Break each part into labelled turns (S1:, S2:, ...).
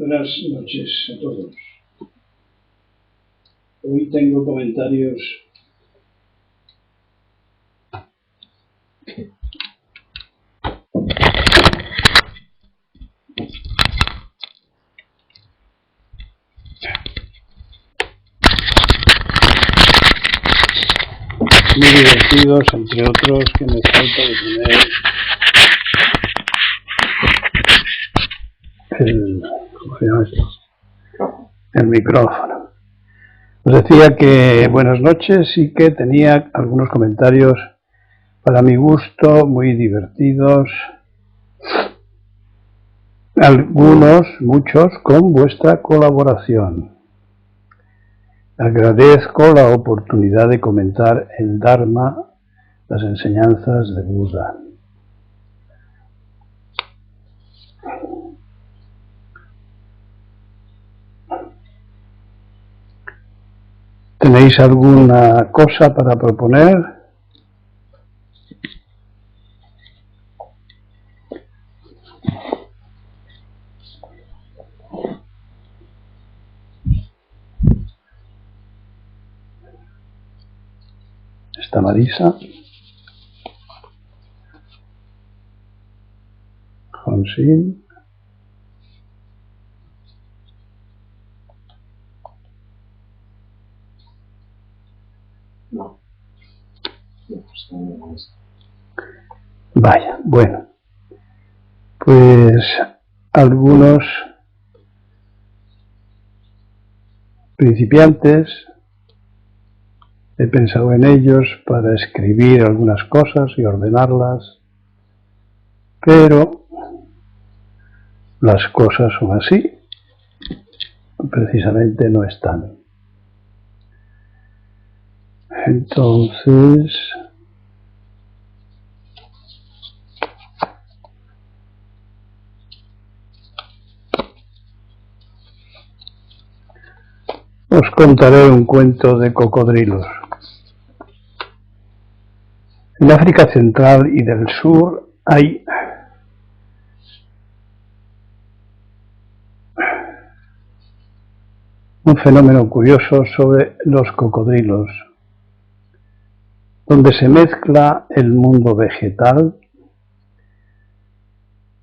S1: Buenas noches a todos. Hoy tengo comentarios muy divertidos, entre otros que me falta de tener el micrófono. Os decía que buenas noches y que tenía algunos comentarios para mi gusto muy divertidos, algunos, muchos, con vuestra colaboración. Agradezco la oportunidad de comentar el Dharma, las enseñanzas de Buda. ¿Tenéis alguna cosa para proponer? ¿Está Marisa? Jonsin.
S2: No.
S1: Vaya, bueno. Pues algunos principiantes, he pensado en ellos para escribir algunas cosas y ordenarlas, pero las cosas son así, precisamente no están. Entonces, os contaré un cuento de cocodrilos. En África Central y del Sur hay un fenómeno curioso sobre los cocodrilos, donde se mezcla el mundo vegetal,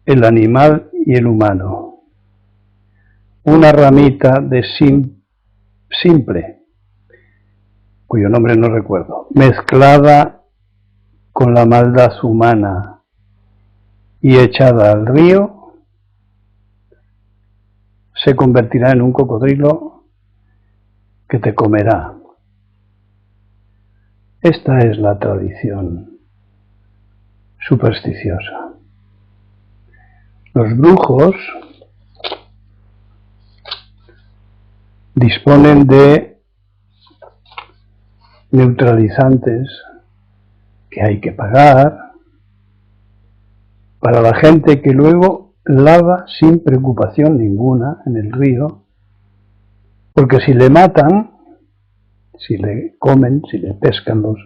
S1: el animal y el humano. Una ramita de simple, cuyo nombre no recuerdo, mezclada con la maldad humana y echada al río, se convertirá en un cocodrilo que te comerá. Esta es la tradición supersticiosa. Los brujos disponen de neutralizantes que hay que pagar para la gente que luego lava sin preocupación ninguna en el río, porque si le matan, si le comen, si le pescan los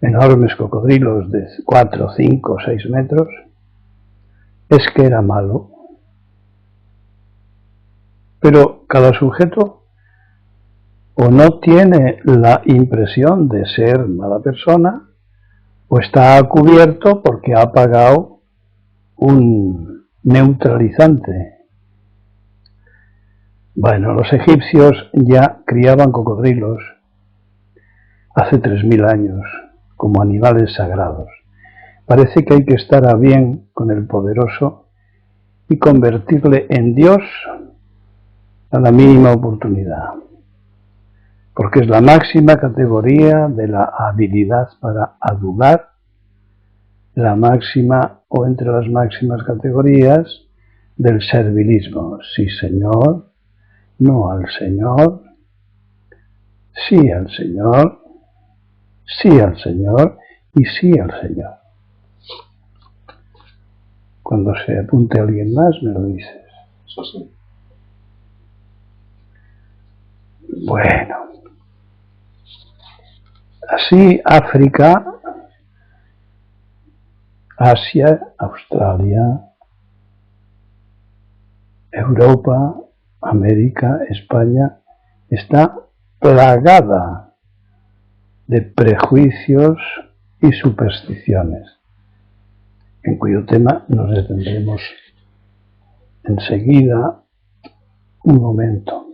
S1: enormes cocodrilos de 4, 5, 6 metros, es que era malo. Pero cada sujeto o no tiene la impresión de ser mala persona, o está cubierto porque ha pagado un neutralizante. Bueno, los egipcios ya criaban cocodrilos hace 3000 años como animales sagrados. Parece que hay que estar a bien con el poderoso y convertirle en Dios a la mínima oportunidad, porque es la máxima categoría de la habilidad para adular, la máxima o entre las máximas categorías del servilismo. Sí, señor, no al Señor, sí al Señor, sí al Señor y sí al Señor. Cuando se apunte alguien más, me lo dices.
S2: Eso sí.
S1: Bueno, así África, Asia, Australia, Europa, América, España, está plagada de prejuicios y supersticiones, en cuyo tema nos detendremos enseguida un momento.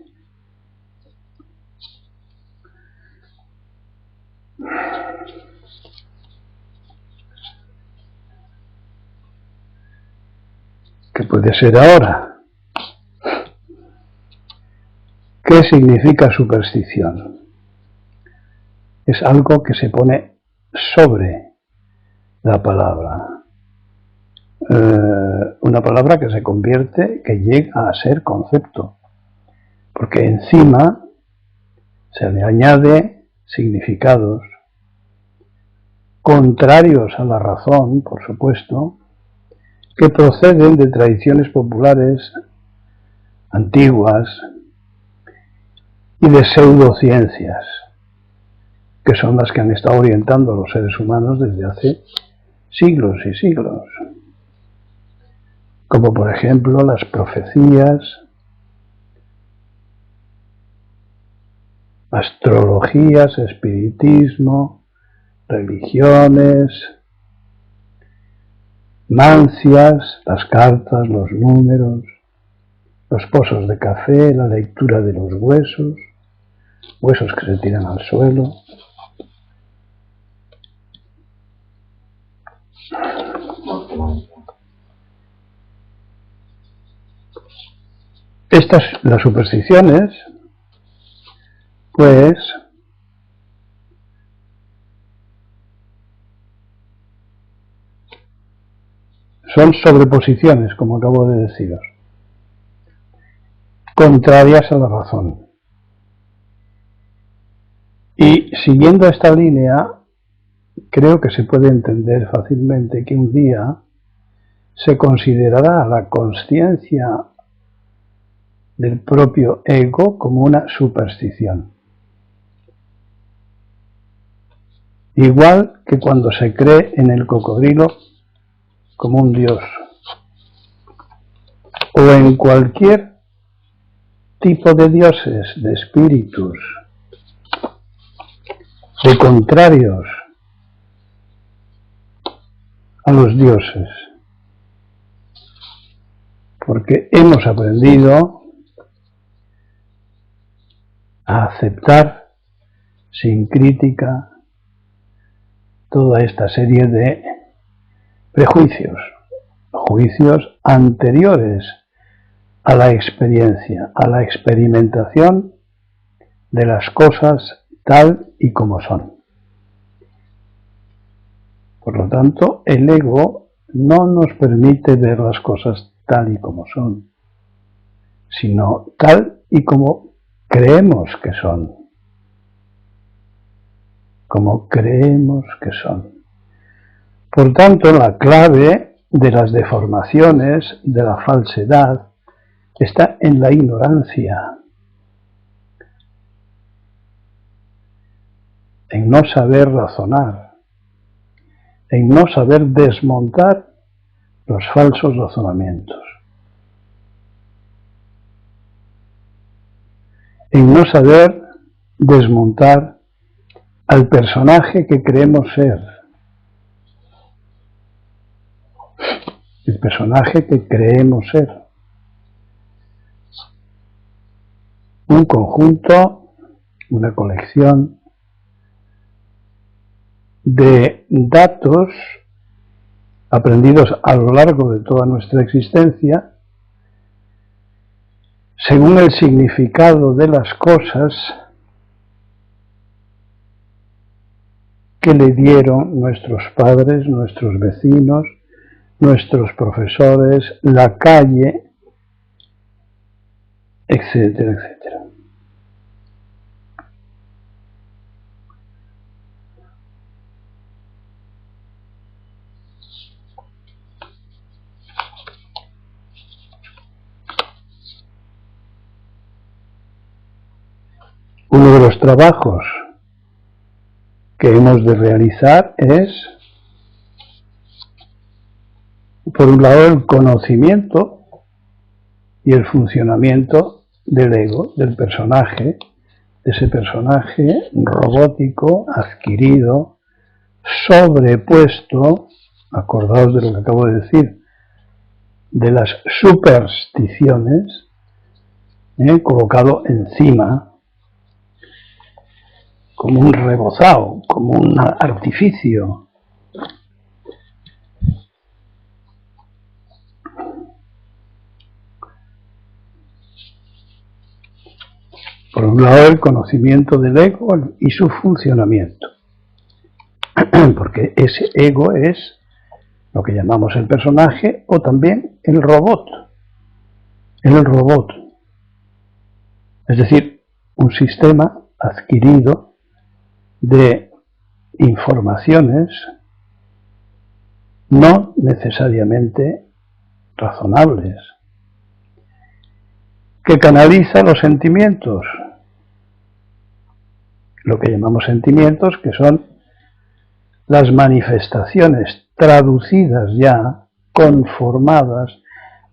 S1: ¿Qué puede ser ahora? ¿Qué significa superstición? Es algo que se pone sobre la palabra. Una palabra que se convierte, que llega a ser concepto, porque encima se le añade significados contrarios a la razón, por supuesto, que proceden de tradiciones populares antiguas y de pseudociencias, que son las que han estado orientando a los seres humanos desde hace siglos y siglos, como por ejemplo las profecías, astrologías, espiritismo, religiones, mancias, las cartas, los números, los pozos de café, la lectura de los huesos, huesos que se tiran al suelo. Las supersticiones, pues, son sobreposiciones, como acabo de deciros, contrarias a la razón. Y siguiendo esta línea, creo que se puede entender fácilmente que un día se considerará la consciencia del propio ego como una superstición. Igual que cuando se cree en el cocodrilo como un dios, o en cualquier tipo de dioses, de espíritus, de contrarios a los dioses, porque hemos aprendido a aceptar sin crítica toda esta serie de prejuicios, juicios anteriores a la experiencia, a la experimentación de las cosas tal y como son. Por lo tanto, el ego no nos permite ver las cosas tal y como son, sino tal y como creemos que son. Como creemos que son. Por tanto, la clave de las deformaciones, de la falsedad, está en la ignorancia, en no saber razonar, en no saber desmontar los falsos razonamientos, en no saber desmontar al personaje que creemos ser, el personaje que creemos ser. Un conjunto, una colección de datos aprendidos a lo largo de toda nuestra existencia, según el significado de las cosas que le dieron nuestros padres, nuestros vecinos, nuestros profesores, la calle, etcétera, etcétera. Uno de los trabajos que hemos de realizar es, por un lado, el conocimiento y el funcionamiento del ego, del personaje, de ese personaje robótico, adquirido, sobrepuesto, acordaos de lo que acabo de decir, de las supersticiones, colocado encima, como un rebozado, como un artificio. Por un lado, el conocimiento del ego y su funcionamiento, porque ese ego es lo que llamamos el personaje o también el robot. El robot, es decir, un sistema adquirido de informaciones no necesariamente razonables, que canaliza los sentimientos, lo que llamamos sentimientos, que son las manifestaciones traducidas ya, conformadas,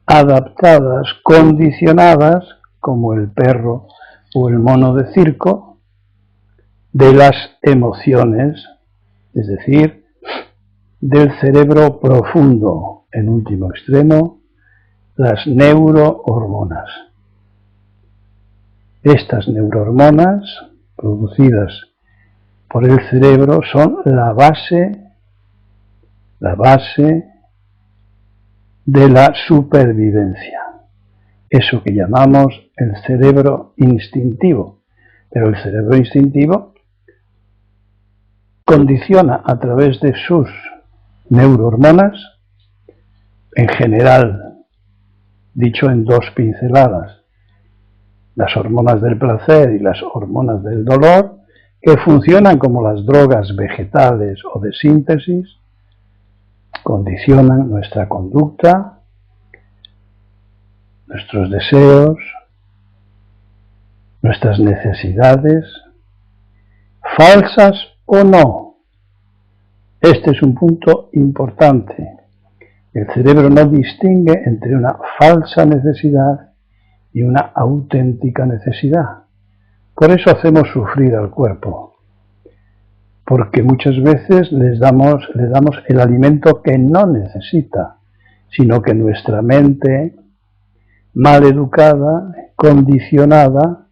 S1: adaptadas, condicionadas, como el perro o el mono de circo, de las emociones, es decir, del cerebro profundo, en último extremo, las neurohormonas. Estas neurohormonas, producidas por el cerebro, son la base de la supervivencia. Eso que llamamos el cerebro instintivo. Pero el cerebro instintivo condiciona a través de sus neurohormonas, en general, dicho en dos pinceladas, las hormonas del placer y las hormonas del dolor, que funcionan como las drogas vegetales o de síntesis, condicionan nuestra conducta, nuestros deseos, nuestras necesidades, falsas o no. Este es un punto importante. El cerebro no distingue entre una falsa necesidad y una auténtica necesidad. Por eso hacemos sufrir al cuerpo, porque muchas veces le damos el alimento que no necesita, sino que nuestra mente, mal educada, condicionada,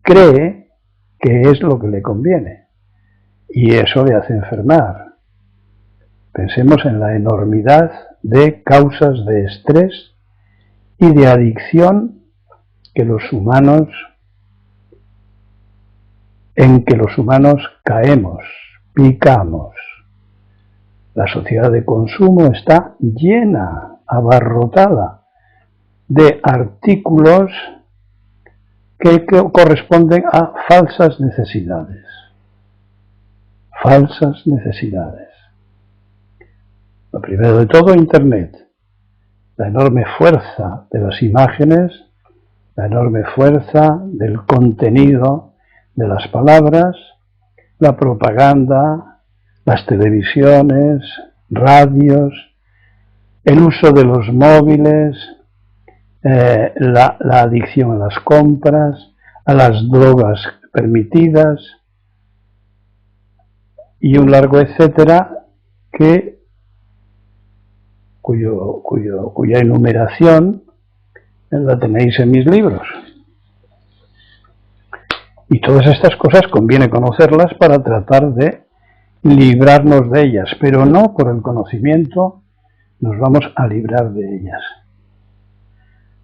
S1: cree que es lo que le conviene, y eso le hace enfermar. Pensemos en la enormidad de causas de estrés y de adicción en que los humanos caemos, picamos. La sociedad de consumo está llena, abarrotada de artículos que corresponden a falsas necesidades. Falsas necesidades. Lo primero de todo, Internet. La enorme fuerza de las imágenes, la enorme fuerza del contenido de las palabras, la propaganda, las televisiones, radios, el uso de los móviles, la adicción a las compras, a las drogas permitidas y un largo etcétera cuya enumeración la tenéis en mis libros. Y todas estas cosas conviene conocerlas para tratar de librarnos de ellas, pero no por el conocimiento nos vamos a librar de ellas.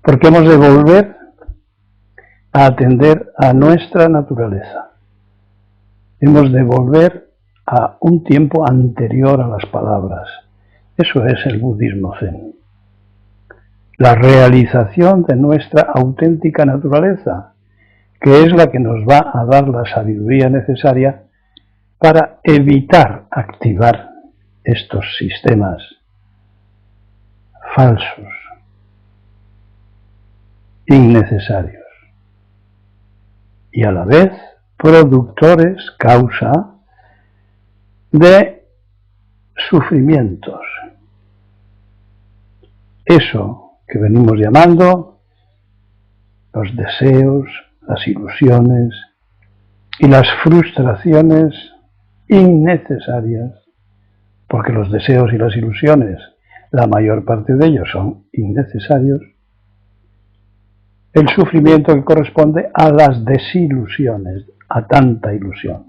S1: Porque hemos de volver a atender a nuestra naturaleza. Hemos de volver a un tiempo anterior a las palabras. Eso es el budismo zen. La realización de nuestra auténtica naturaleza, que es la que nos va a dar la sabiduría necesaria para evitar activar estos sistemas falsos, innecesarios y a la vez productores, causa de sufrimientos. Eso que venimos llamando los deseos, las ilusiones y las frustraciones innecesarias, porque los deseos y las ilusiones, la mayor parte de ellos son innecesarios, el sufrimiento que corresponde a las desilusiones, a tanta ilusión.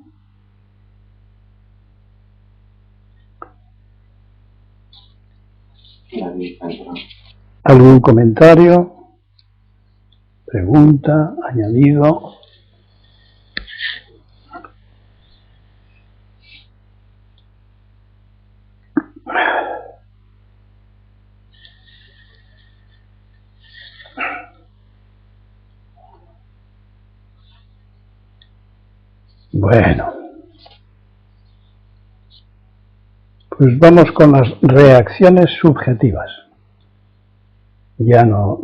S1: ¿Algún comentario? Pregunta, añadido. Bueno, pues vamos con las reacciones subjetivas. Ya no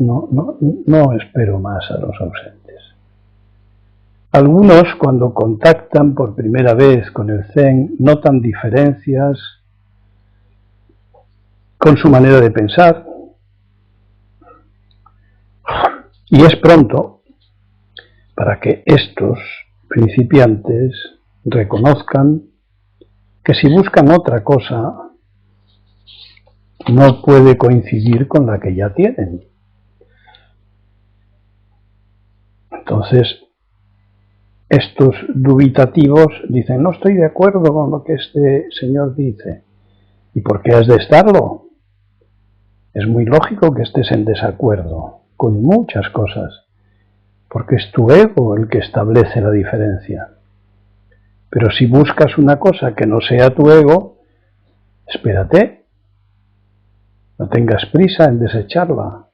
S1: espero más a los ausentes. Algunos, cuando contactan por primera vez con el Zen, notan diferencias con su manera de pensar, y es pronto para que estos principiantes reconozcan que si buscan otra cosa, no puede coincidir con la que ya tienen. Entonces, estos dubitativos dicen, no estoy de acuerdo con lo que este señor dice. ¿Y por qué has de estarlo? Es muy lógico que estés en desacuerdo con muchas cosas, porque es tu ego el que establece la diferencia. Pero si buscas una cosa que no sea tu ego, espérate, no tengas prisa en desecharla.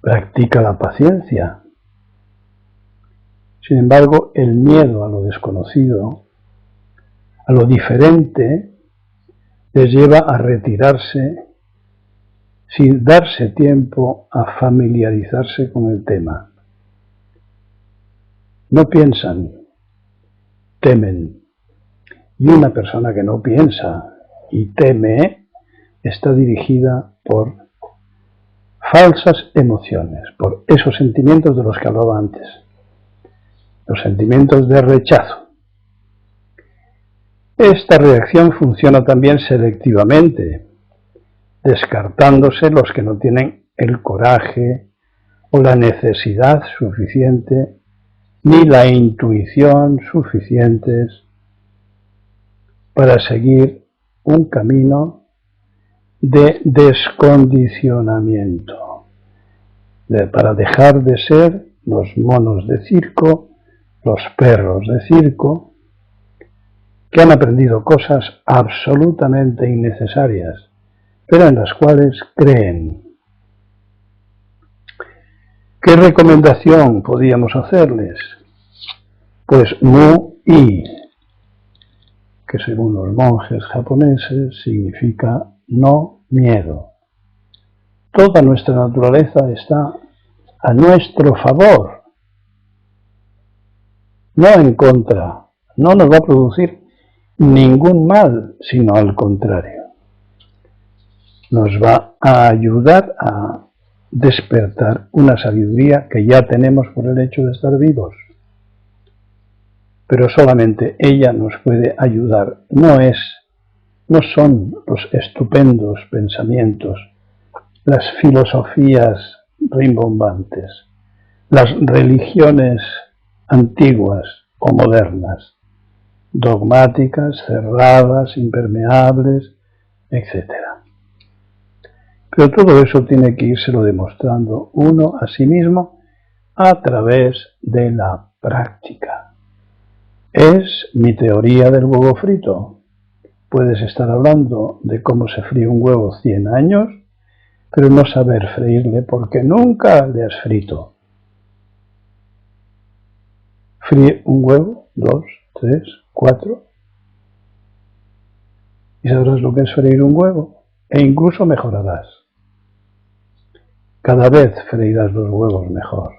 S1: Practica la paciencia. Sin embargo, el miedo a lo desconocido, a lo diferente, les lleva a retirarse sin darse tiempo a familiarizarse con el tema. No piensan, temen. Y una persona que no piensa y teme está dirigida por falsas emociones, por esos sentimientos de los que hablaba antes, los sentimientos de rechazo. Esta reacción funciona también selectivamente, descartándose los que no tienen el coraje o la necesidad suficiente ni la intuición suficientes para seguir un camino de descondicionamiento, para dejar de ser los monos de circo, los perros de circo, que han aprendido cosas absolutamente innecesarias, pero en las cuales creen. ¿Qué recomendación podríamos hacerles? Pues Mu-I, que según los monjes japoneses significa no miedo. Toda nuestra naturaleza está a nuestro favor, no en contra. No nos va a producir ningún mal, sino al contrario. Nos va a ayudar a despertar una sabiduría que ya tenemos por el hecho de estar vivos. Pero solamente ella nos puede ayudar. No son los estupendos pensamientos, las filosofías rimbombantes, las religiones antiguas o modernas, dogmáticas, cerradas, impermeables, etc. Pero todo eso tiene que írselo demostrando uno a sí mismo a través de la práctica. Es mi teoría del huevo frito. Puedes estar hablando de cómo se fríe un huevo 100 años, pero no saber freírle porque nunca le has frito. Fríe un huevo, 2, 3, 4, y sabrás lo que es freír un huevo, e incluso mejorarás. Cada vez freirás los huevos mejor.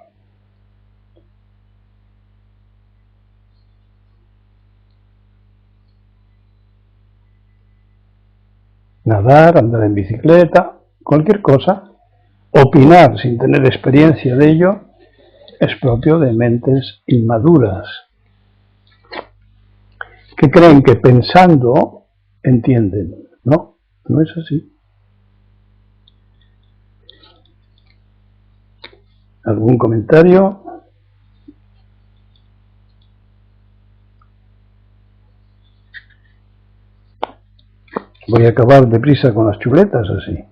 S1: Nadar, andar en bicicleta, cualquier cosa, opinar sin tener experiencia de ello, es propio de mentes inmaduras, que creen que pensando entienden. No, no es así. ¿Algún comentario? Voy a acabar deprisa con las chuletas así.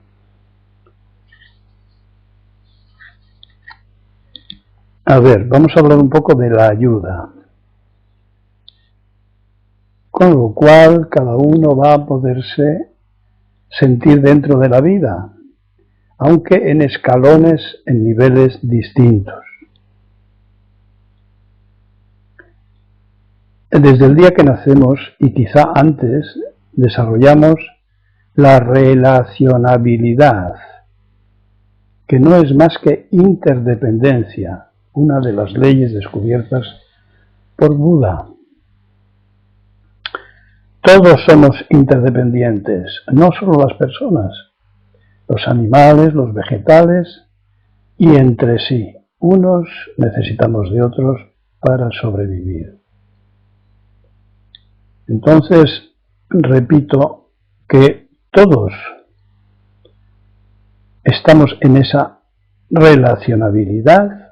S1: A ver, vamos a hablar un poco de la ayuda. Con lo cual cada uno va a poderse sentir dentro de la vida, aunque en escalones, en niveles distintos. Desde el día que nacemos, y quizá antes, desarrollamos la relacionabilidad, que no es más que interdependencia, una de las leyes descubiertas por Buda. Todos somos interdependientes, no solo las personas, los animales, los vegetales y entre sí. Unos necesitamos de otros para sobrevivir. Entonces, repito que todos estamos en esa relacionabilidad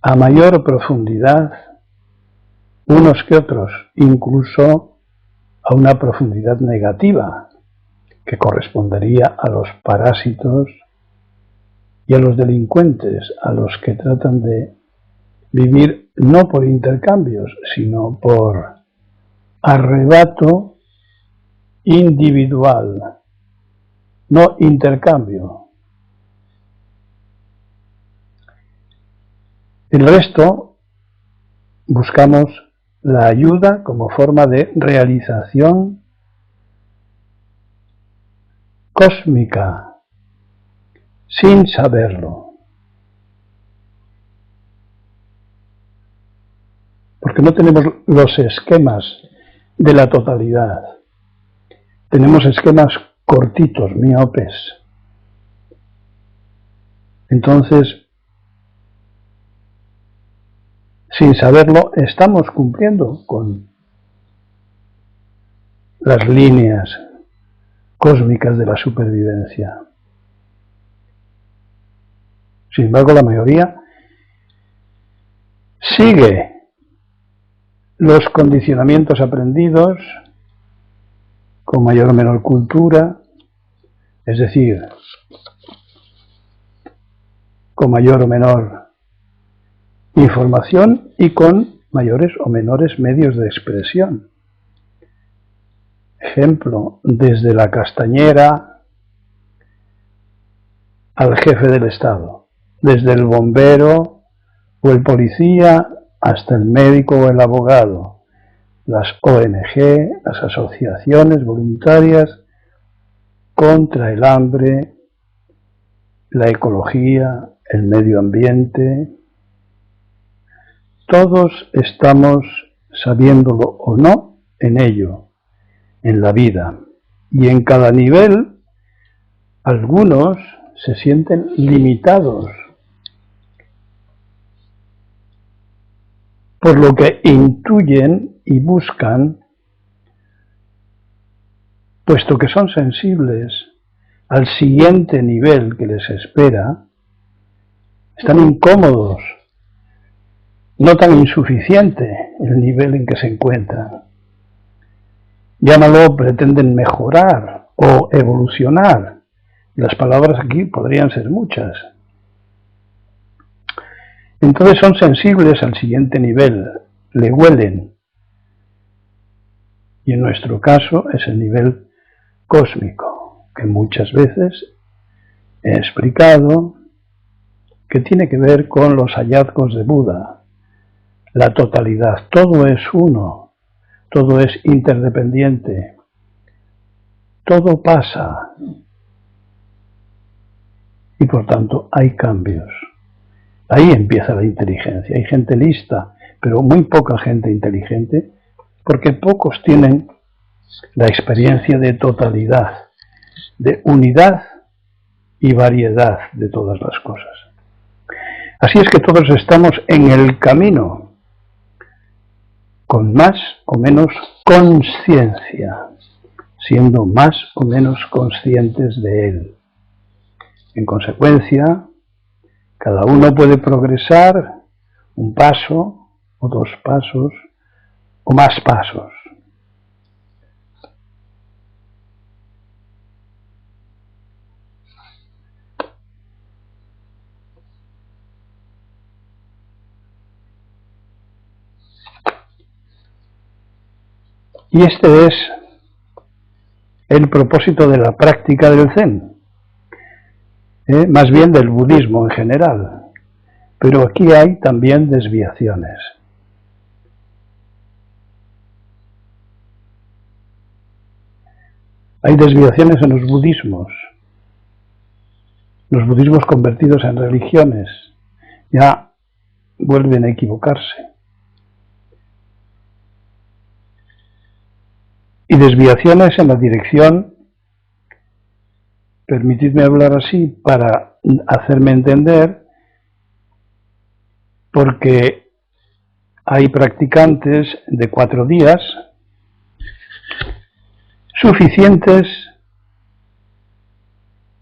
S1: a mayor profundidad, unos que otros, incluso a una profundidad negativa, que correspondería a los parásitos y a los delincuentes, a los que tratan de vivir no por intercambios, sino por arrebato individual, no intercambio. El resto buscamos la ayuda como forma de realización cósmica, sin saberlo. Porque no tenemos los esquemas de la totalidad. Tenemos esquemas cortitos, miopes. Entonces, sin saberlo, estamos cumpliendo con las líneas cósmicas de la supervivencia. Sin embargo, la mayoría sigue los condicionamientos aprendidos con mayor o menor cultura, es decir, con mayor o menor información y con mayores o menores medios de expresión. Ejemplo, desde la castañera al jefe del Estado, desde el bombero o el policía hasta el médico o el abogado, las ONG, las asociaciones voluntarias contra el hambre, la ecología, el medio ambiente. Todos estamos, sabiéndolo o no, en ello, en la vida. Y en cada nivel, algunos se sienten limitados por lo que intuyen y buscan, puesto que son sensibles al siguiente nivel que les espera, están incómodos, no tan insuficiente el nivel en que se encuentran. Llámalo, pretenden mejorar o evolucionar. Las palabras aquí podrían ser muchas. Entonces son sensibles al siguiente nivel, le huelen. Y en nuestro caso es el nivel cósmico, que muchas veces he explicado que tiene que ver con los hallazgos de Buda. La totalidad, todo es uno, todo es interdependiente, todo pasa y por tanto hay cambios. Ahí empieza la inteligencia. Hay gente lista, pero muy poca gente inteligente, porque pocos tienen la experiencia de totalidad, de unidad y variedad de todas las cosas. Así es que todos estamos en el camino, con más o menos conciencia, siendo más o menos conscientes de él. En consecuencia, cada uno puede progresar un paso, o 2 pasos, o más pasos. Y este es el propósito de la práctica del Zen, más bien del budismo en general. Pero aquí hay también desviaciones. Hay desviaciones en los budismos convertidos en religiones ya vuelven a equivocarse. Y desviaciones en la dirección, permitidme hablar así para hacerme entender, porque hay practicantes de 4 días suficientes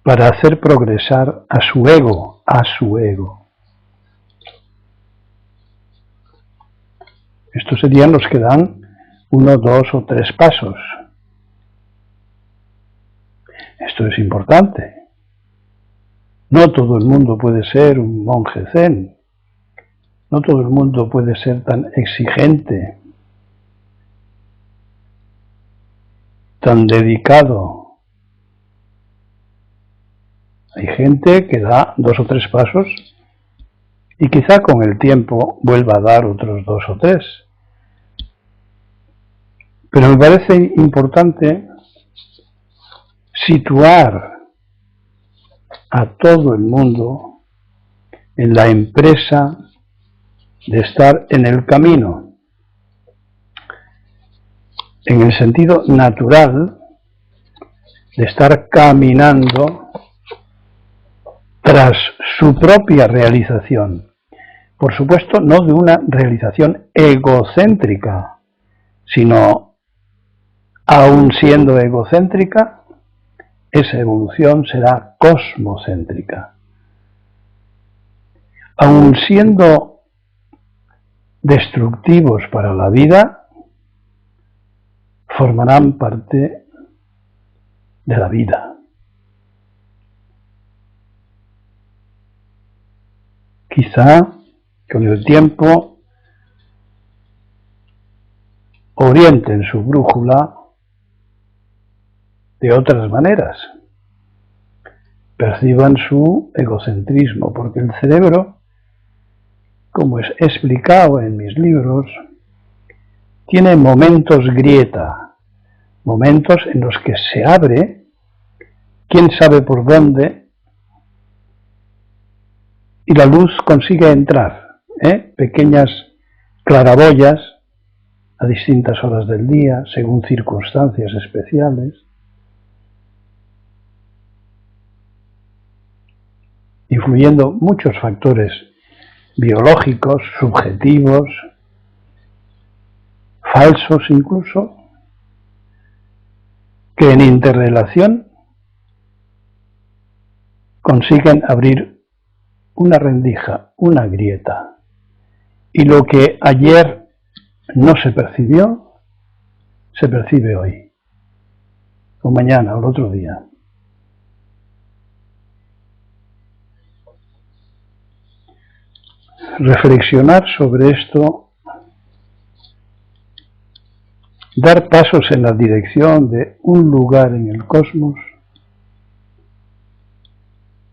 S1: para hacer progresar a su ego. Estos serían los que dan 1, 2 o 3 pasos. Esto es importante. No todo el mundo puede ser un monje zen. No todo el mundo puede ser tan exigente, tan dedicado. Hay gente que da 2 o 3 pasos y quizá con el tiempo vuelva a dar otros 2 o 3. Pero me parece importante situar a todo el mundo en la empresa de estar en el camino, en el sentido natural de estar caminando tras su propia realización. Por supuesto, no de una realización egocéntrica, sino, aun siendo egocéntrica, esa evolución será cosmocéntrica. Aun siendo destructivos para la vida, formarán parte de la vida. Quizá con el tiempo orienten su brújula de otras maneras, perciban su egocentrismo, porque el cerebro, como es explicado en mis libros, tiene momentos grieta, momentos en los que se abre, quién sabe por dónde, y la luz consigue entrar, pequeñas claraboyas a distintas horas del día, según circunstancias especiales, influyendo muchos factores biológicos, subjetivos, falsos incluso, que en interrelación consiguen abrir una rendija, una grieta. Y lo que ayer no se percibió, se percibe hoy, o mañana, o el otro día. Reflexionar sobre esto, dar pasos en la dirección de un lugar en el cosmos,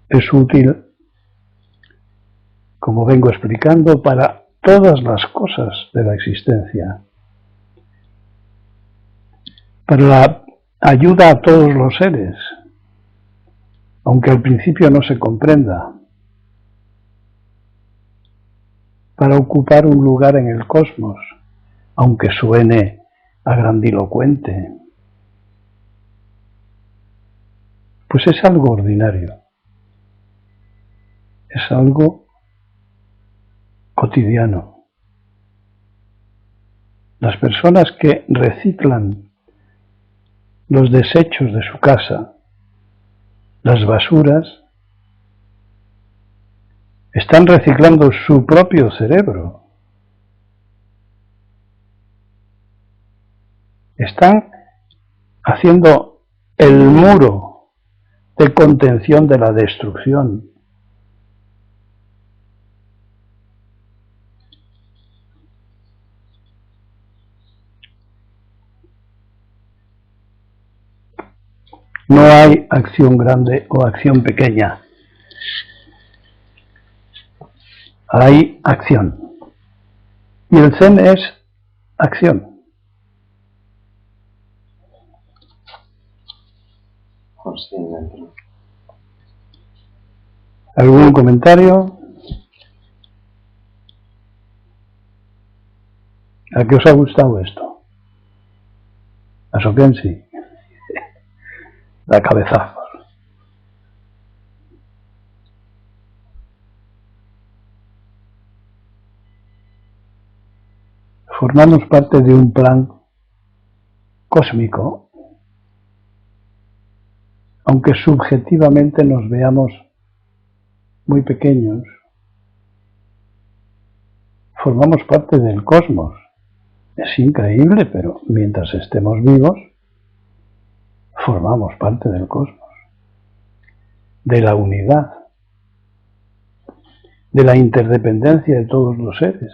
S1: es útil, como vengo explicando, para todas las cosas de la existencia, para la ayuda a todos los seres, aunque al principio no se comprenda, para ocupar un lugar en el cosmos, aunque suene a grandilocuente, pues es algo ordinario, es algo cotidiano. Las personas que reciclan los desechos de su casa, las basuras, están reciclando su propio cerebro. Están haciendo el muro de contención de la destrucción. No hay acción grande o acción pequeña. Hay acción. Y el Zen es acción. ¿Algún comentario? ¿A qué os ha gustado esto? A Sokensi. Da cabezazos. Formamos parte de un plan cósmico, aunque subjetivamente nos veamos muy pequeños, formamos parte del cosmos. Es increíble, pero mientras estemos vivos, formamos parte del cosmos, de la unidad, de la interdependencia de todos los seres.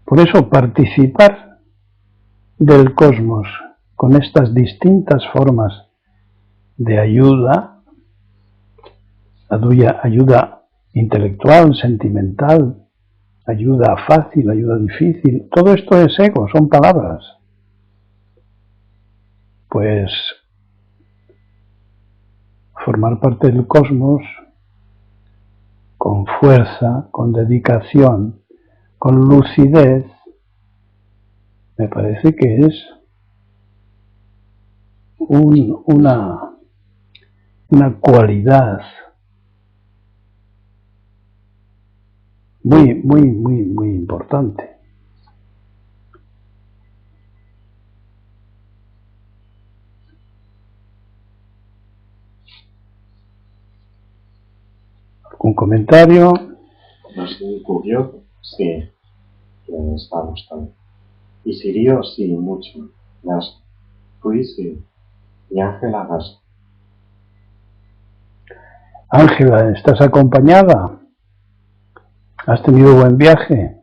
S1: Por eso participar del cosmos con estas distintas formas de ayuda intelectual, sentimental, ayuda fácil, ayuda difícil, todo esto es ego, son palabras. Pues formar parte del cosmos con fuerza, con dedicación, con lucidez, me parece que es una cualidad muy importante. ¿Algún comentario?
S2: Nos incurrió, sí, que nos está gustando. Y Sirio, sí, mucho. Las fui, sí. Y Ángela, gas.
S1: Ángela, ¿estás acompañada? ¿Has tenido buen viaje?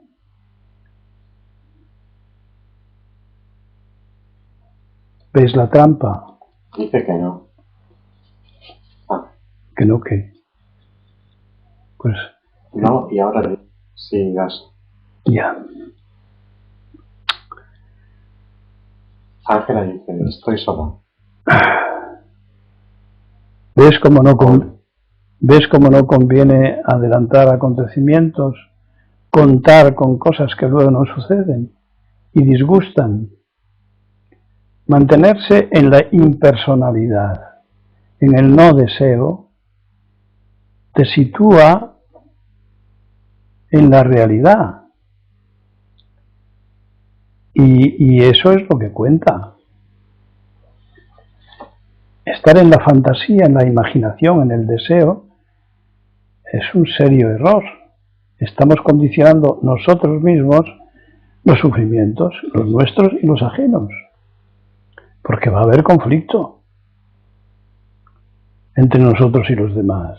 S1: ¿Ves la trampa?
S2: Dice que no.
S1: ¿Que no qué? Pues...
S2: No, y ahora sí, gas.
S1: Ya.
S2: Ángela dice, estoy sola.
S1: ¿Ves cómo no conviene adelantar acontecimientos, contar con cosas que luego no suceden y disgustan? Mantenerse en la impersonalidad, en el no deseo, te sitúa en la realidad. Y eso es lo que cuenta. Estar en la fantasía, en la imaginación, en el deseo, es un serio error. Estamos condicionando nosotros mismos los sufrimientos, los nuestros y los ajenos. Porque va a haber conflicto entre nosotros y los demás.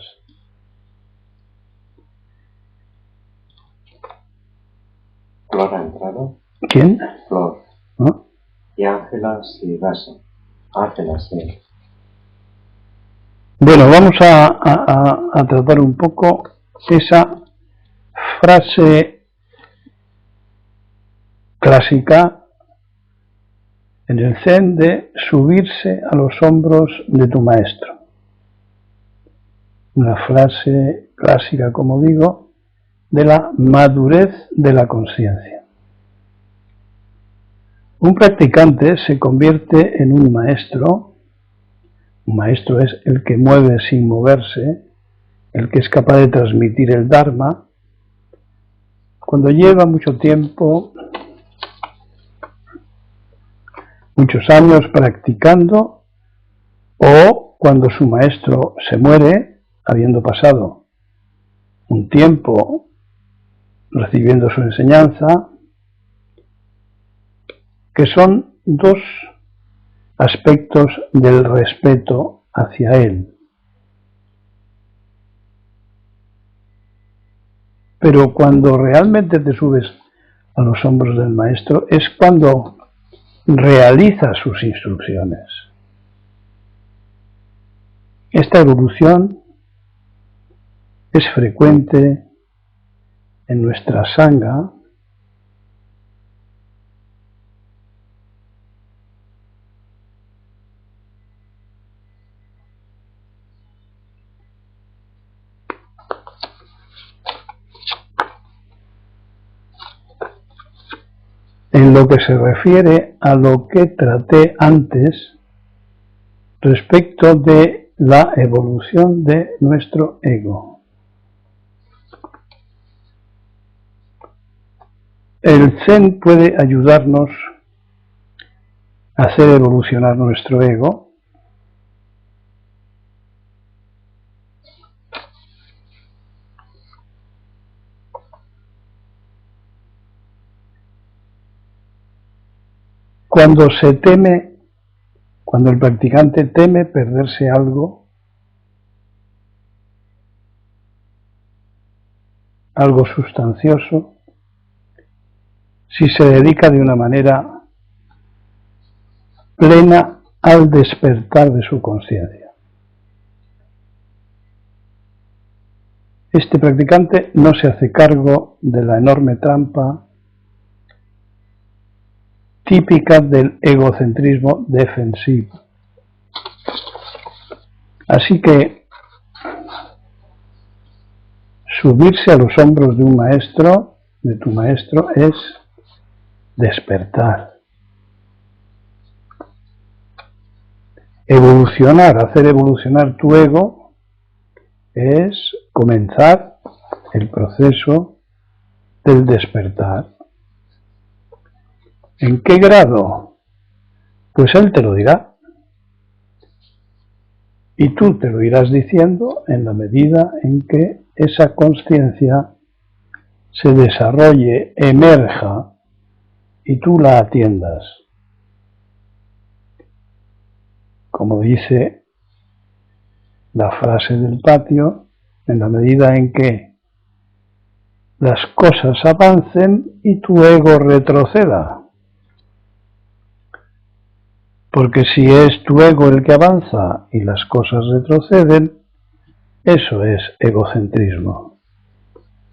S2: ¿Flor ha entrado?
S1: ¿Quién?
S2: Flor.
S1: ¿No?
S2: Y Ángela, sí, gas. Ángela, sí.
S1: Bueno, vamos a tratar un poco esa frase clásica en el Zen de subirse a los hombros de tu maestro. Una frase clásica, como digo, de la madurez de la conciencia. Un practicante se convierte en un maestro. Un maestro es el que mueve sin moverse, el que es capaz de transmitir el Dharma, cuando lleva mucho tiempo, muchos años practicando, o cuando su maestro se muere, habiendo pasado un tiempo recibiendo su enseñanza, que son dos aspectos del respeto hacia él. Pero cuando realmente te subes a los hombros del maestro es cuando realiza sus instrucciones. Esta evolución es frecuente en nuestra sangha, en lo que se refiere a lo que traté antes respecto de la evolución de nuestro ego. El Zen puede ayudarnos a hacer evolucionar nuestro ego cuando el practicante teme perderse algo sustancioso, si se dedica de una manera plena al despertar de su conciencia. Este practicante no se hace cargo de la enorme trampa típica del egocentrismo defensivo. Así que subirse a los hombros de un maestro, de tu maestro, es despertar. Evolucionar, hacer evolucionar tu ego, es comenzar el proceso del despertar. ¿En qué grado? Pues él te lo dirá. Y tú te lo irás diciendo en la medida en que esa conciencia se desarrolle, emerja, y tú la atiendas. Como dice la frase del patio, en la medida en que las cosas avancen y tu ego retroceda. Porque si es tu ego el que avanza y las cosas retroceden, eso es egocentrismo,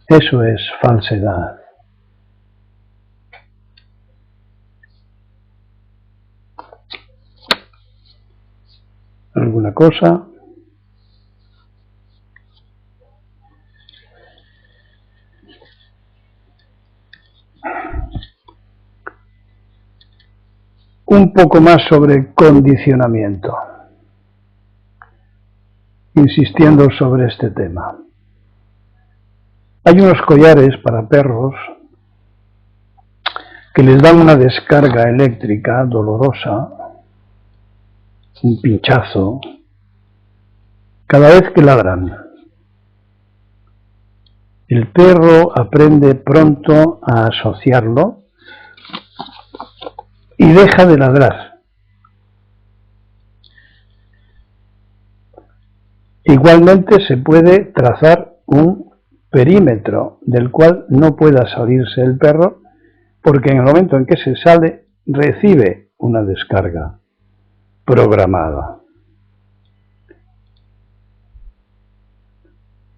S1: eso es falsedad. ¿Alguna cosa? Un poco más sobre condicionamiento, insistiendo sobre este tema. Hay unos collares para perros que les dan una descarga eléctrica dolorosa, un pinchazo, cada vez que ladran. El perro aprende pronto a asociarlo y deja de ladrar. Igualmente se puede trazar un perímetro del cual no pueda salirse el perro, porque en el momento en que se sale recibe una descarga programada.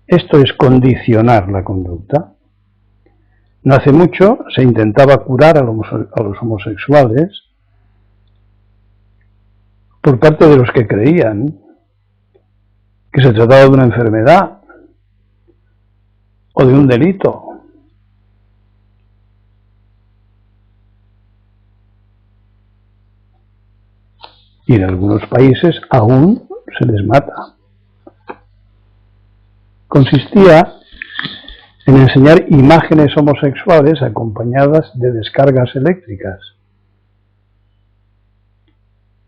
S1: Esto es condicionar la conducta. No hace mucho se intentaba curar a los homosexuales por parte de los que creían que se trataba de una enfermedad o de un delito. Y en algunos países aún se les mata. Consistía en enseñar imágenes homosexuales acompañadas de descargas eléctricas.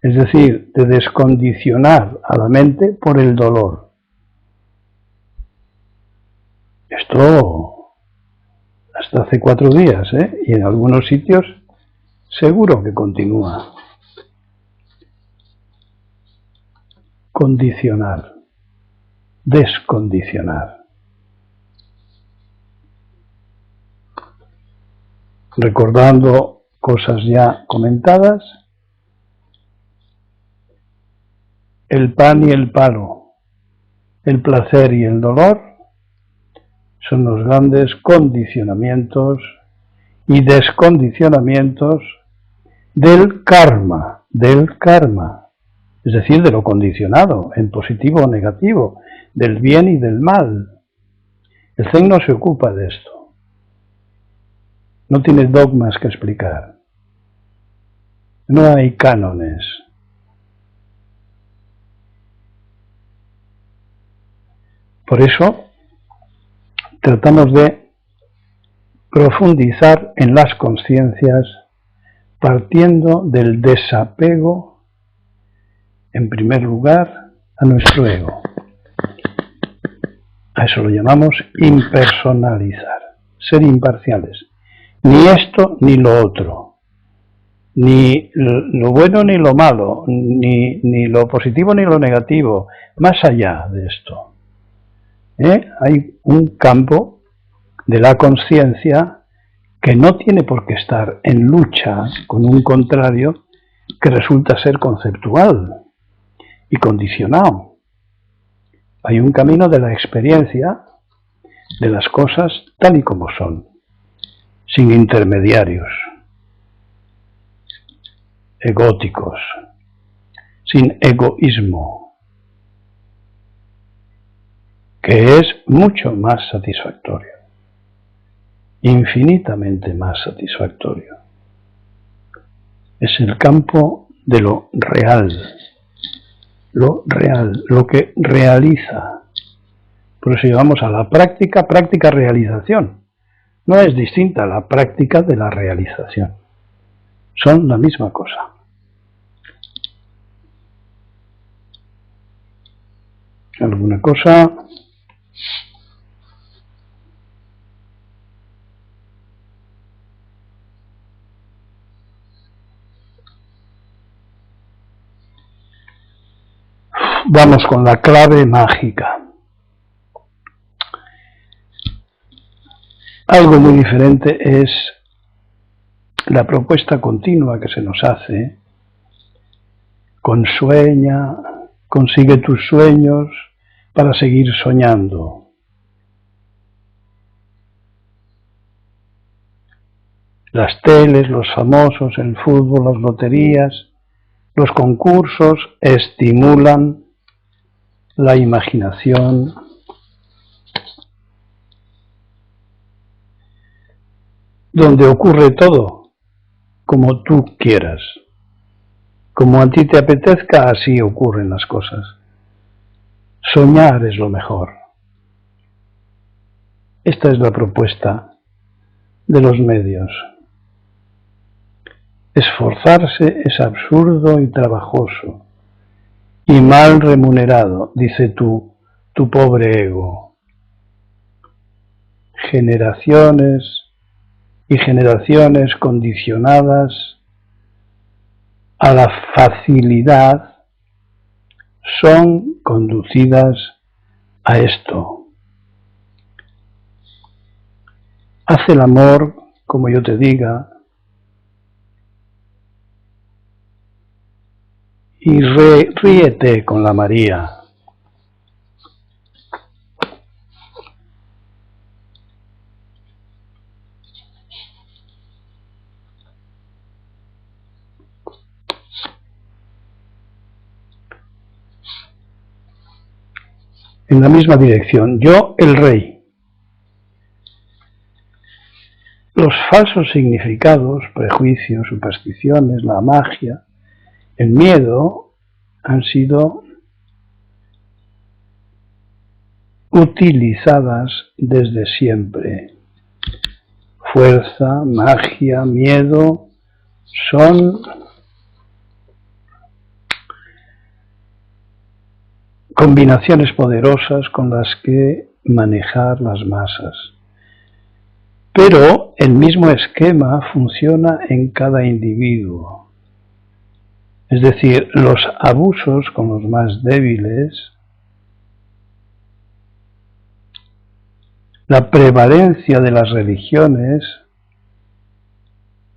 S1: Es decir, de descondicionar a la mente por el dolor. Esto hasta hace 4 días, y en algunos sitios seguro que continúa. Condicionar, descondicionar. Recordando cosas ya comentadas, el pan y el palo, el placer y el dolor son los grandes condicionamientos y descondicionamientos del karma, es decir, de lo condicionado, en positivo o negativo, del bien y del mal. El Zen no se ocupa de esto, no tiene dogmas que explicar, no hay cánones. Por eso tratamos de profundizar en las conciencias partiendo del desapego, en primer lugar, a nuestro ego. A eso lo llamamos impersonalizar, ser imparciales. Ni esto ni lo otro, ni lo bueno ni lo malo, ni lo positivo ni lo negativo, más allá de esto. Hay un campo de la conciencia que no tiene por qué estar en lucha con un contrario que resulta ser conceptual y condicionado. Hay un camino de la experiencia de las cosas tal y como son, sin intermediarios egóticos, sin egoísmo, que es mucho más satisfactorio, infinitamente más satisfactorio. Es el campo de lo real, lo que realiza. Por eso llamamos a la práctica realización. No es distinta la práctica de la realización. Son la misma cosa. ¿Alguna cosa? Vamos con la clave mágica. Algo muy diferente es la propuesta continua que se nos hace. Consueña, consigue tus sueños para seguir soñando. Las teles, los famosos, el fútbol, las loterías, los concursos estimulan la imaginación, donde ocurre todo como tú quieras. Como a ti te apetezca, así ocurren las cosas. Soñar es lo mejor. Esta es la propuesta de los medios. Esforzarse es absurdo y trabajoso, y mal remunerado, dice tu pobre ego. Generaciones y generaciones condicionadas a la facilidad son conducidas a esto. Haz el amor como yo te diga y ríete con la María. En la misma dirección, yo el rey. Los falsos significados, prejuicios, supersticiones, la magia, el miedo han sido utilizadas desde siempre. Fuerza, magia, miedo son combinaciones poderosas con las que manejar las masas. Pero el mismo esquema funciona en cada individuo. Es decir, los abusos con los más débiles, la prevalencia de las religiones,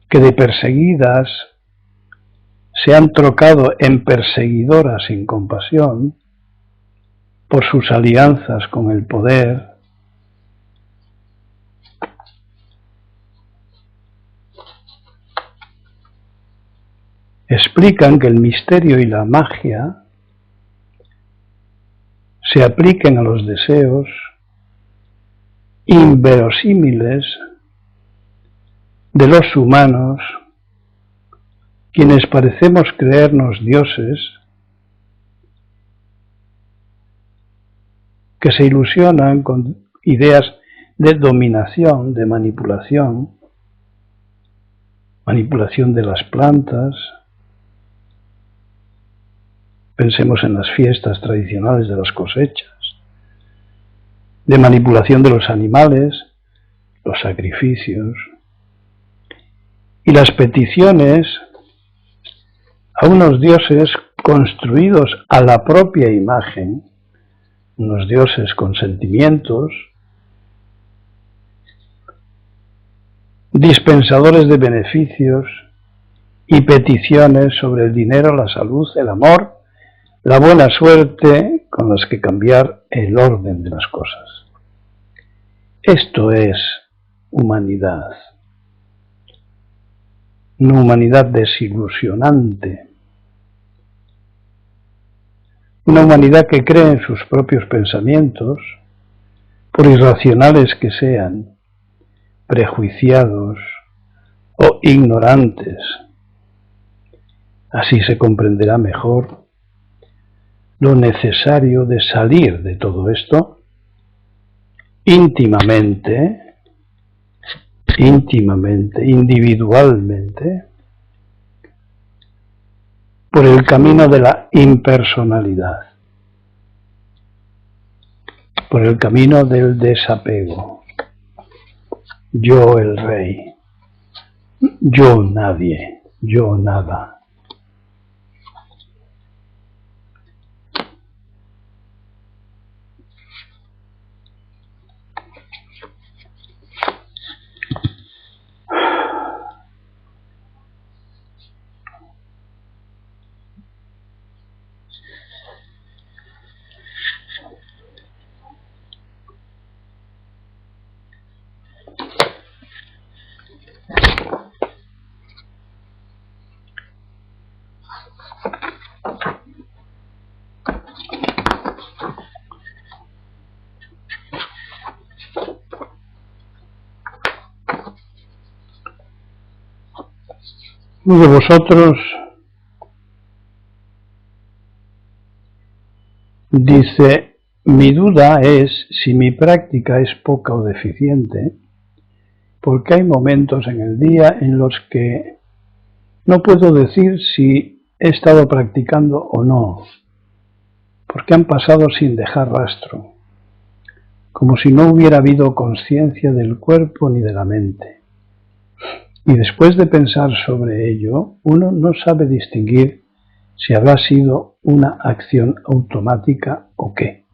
S1: que de perseguidas se han trocado en perseguidoras sin compasión por sus alianzas con el poder, explican que el misterio y la magia se apliquen a los deseos inverosímiles de los humanos, quienes parecemos creernos dioses, que se ilusionan con ideas de dominación, de manipulación de las plantas. Pensemos en las fiestas tradicionales de las cosechas, de manipulación de los animales, los sacrificios y las peticiones a unos dioses construidos a la propia imagen, unos dioses con sentimientos, dispensadores de beneficios y peticiones sobre el dinero, la salud, el amor, la buena suerte, con las que cambiar el orden de las cosas. Esto es humanidad. Una humanidad desilusionante. Una humanidad que cree en sus propios pensamientos, por irracionales que sean, prejuiciados o ignorantes. Así se comprenderá mejor lo necesario de salir de todo esto íntimamente, individualmente, por el camino de la impersonalidad, por el camino del desapego. Yo el rey, yo nadie, yo nada. Uno de vosotros dice: mi duda es si mi práctica es poca o deficiente, porque hay momentos en el día en los que no puedo decir si he estado practicando o no, porque han pasado sin dejar rastro, como si no hubiera habido conciencia del cuerpo ni de la mente. Y después de pensar sobre ello, uno no sabe distinguir si habrá sido una acción automática o qué.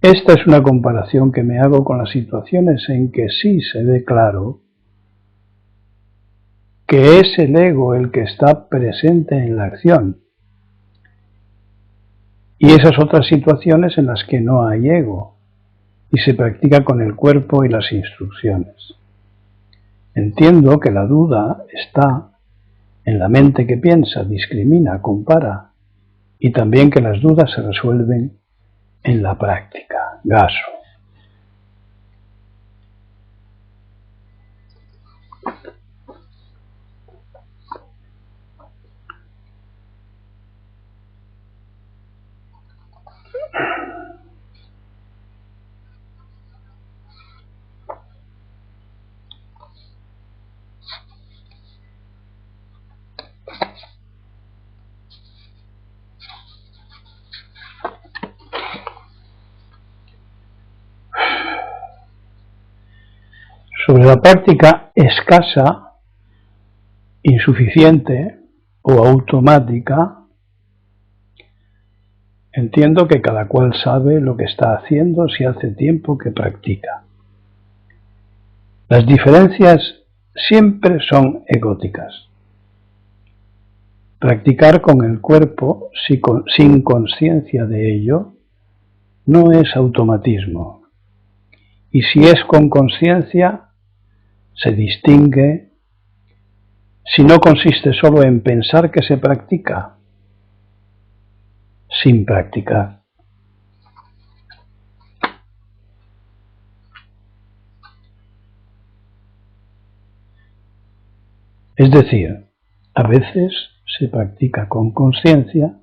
S1: Esta es una comparación que me hago con las situaciones en que sí se ve claro que es el ego el que está presente en la acción, y esas otras situaciones en las que no hay ego y se practica con el cuerpo y las instrucciones. Entiendo que la duda está en la mente que piensa, discrimina, compara, y también que las dudas se resuelven en la práctica. Gaso. Sobre la práctica escasa, insuficiente o automática, entiendo que cada cual sabe lo que está haciendo si hace tiempo que practica. Las diferencias siempre son egóticas. Practicar con el cuerpo sin conciencia de ello no es automatismo. Y si es con conciencia, se distingue si no consiste solo en pensar que se practica, sin practicar. Es decir, a veces se practica con conciencia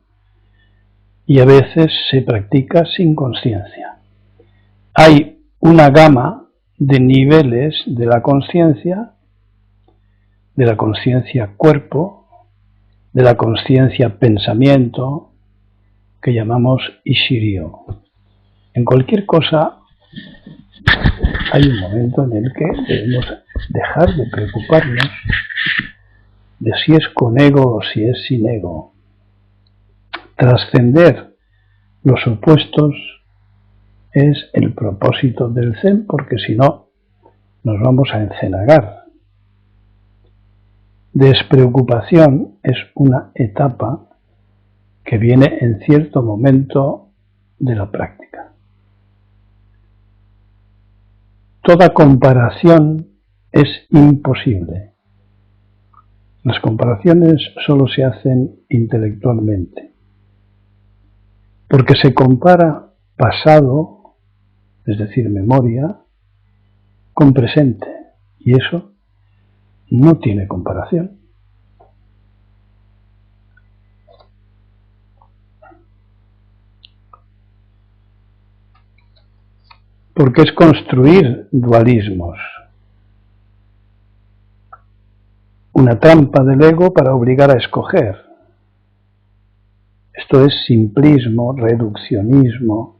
S1: y a veces se practica sin conciencia. Hay una gama de niveles de la conciencia cuerpo, de la conciencia pensamiento, que llamamos Ishiryo. En cualquier cosa hay un momento en el que debemos dejar de preocuparnos de si es con ego o si es sin ego. Trascender los opuestos es el propósito del Zen, porque si no, nos vamos a encenagar. Despreocupación es una etapa que viene en cierto momento de la práctica. Toda comparación es imposible. Las comparaciones solo se hacen intelectualmente, porque se compara pasado, es decir, memoria, con presente, y eso no tiene comparación. Porque es construir dualismos. Una trampa del ego para obligar a escoger. Esto es simplismo, reduccionismo.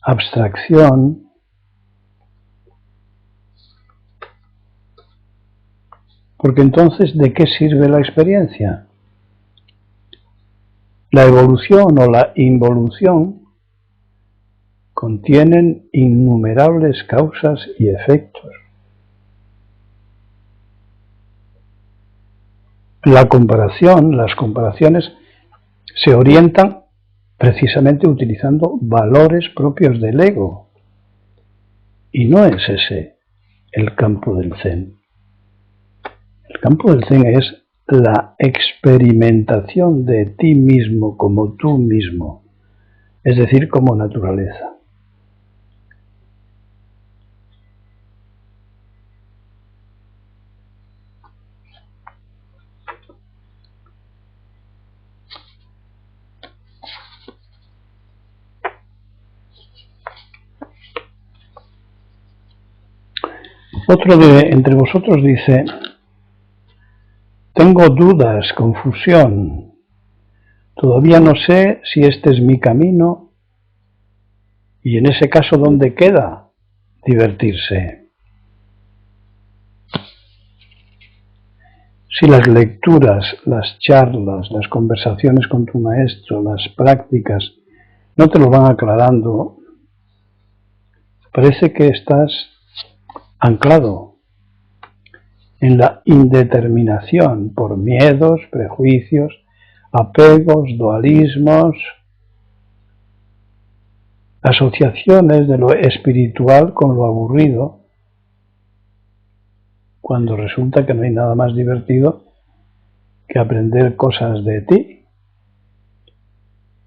S1: Abstracción. Porque entonces, ¿de qué sirve la experiencia? La evolución o la involución contienen innumerables causas y efectos. La comparación, las comparaciones se orientan precisamente utilizando valores propios del ego. Y no es ese el campo del Zen. El campo del Zen es la experimentación de ti mismo como tú mismo, es decir, como naturaleza. Otro de entre vosotros dice: tengo dudas, confusión, todavía no sé si este es mi camino, y en ese caso, ¿dónde queda divertirse? Si las lecturas, las charlas, las conversaciones con tu maestro, las prácticas no te lo van aclarando, parece que estás anclado en la indeterminación por miedos, prejuicios, apegos, dualismos, asociaciones de lo espiritual con lo aburrido, cuando resulta que no hay nada más divertido que aprender cosas de ti,